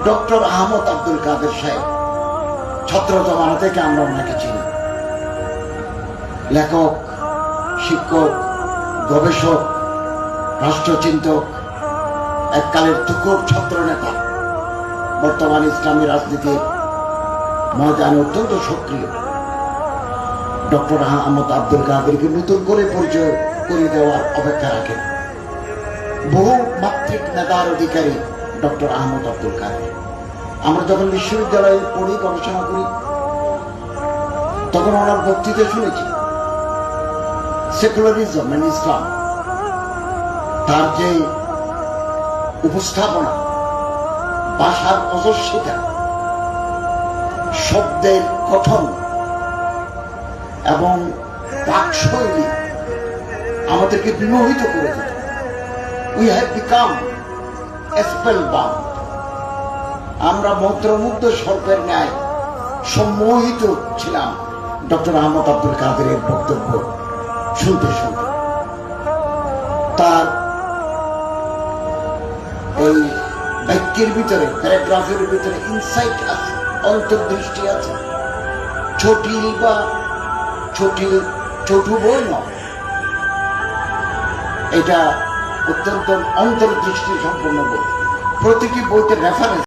Doctor Ahmad Abdul কাদের সাহেব, ছাত্র জমানা থেকে আমরা ওনাকে চিনি। লেখক, শিক্ষক, গবেষক, রাষ্ট্রচিন্তক, এককালের তুখোড় ছাত্র নেতা, বর্তমান ইসলামী রাজনীতির ময়দানে অত্যন্ত সক্রিয়। ডক্টর আহমদ আব্দুল কাদেরকে নতুন করে পরিচয় করে দেওয়ার অপেক্ষা রাখেন বহু মাত্রিক নেতার অধিকারী ডক্টর আহমদ আব্দুল কাদের। আমরা যখন বিশ্ববিদ্যালয়ে পড়ি, গবেষণা করি, তখন ওনার বক্তৃতা শুনেছি। সেকুলারিজম এন্ড ইসলাম, তার যে উপস্থাপনা, ভাষার অজস্বিতা, শব্দের গঠন এবং বাকশৈলী আমাদেরকে বিমোহিত করে দিত। We have become spellbound. আমরা মন্ত্রমুগ্ধ সর্পের ন্যায় সম্মোহিত ছিলাম ডক্টর আহমদ আব্দুল কাদেরের বক্তব্য শুনতে শুনতে। তার এই বাক্যের ভিতরে, প্যারাগ্রাফের ভিতরে ইনসাইট আছে, অন্তর্দৃষ্টি আছে। জটিল বা ছোট বই নয়, এটা অত্যন্ত অন্তর্দৃষ্টি সম্পন্ন বই। প্রতিটি বইতে রেফারেন্স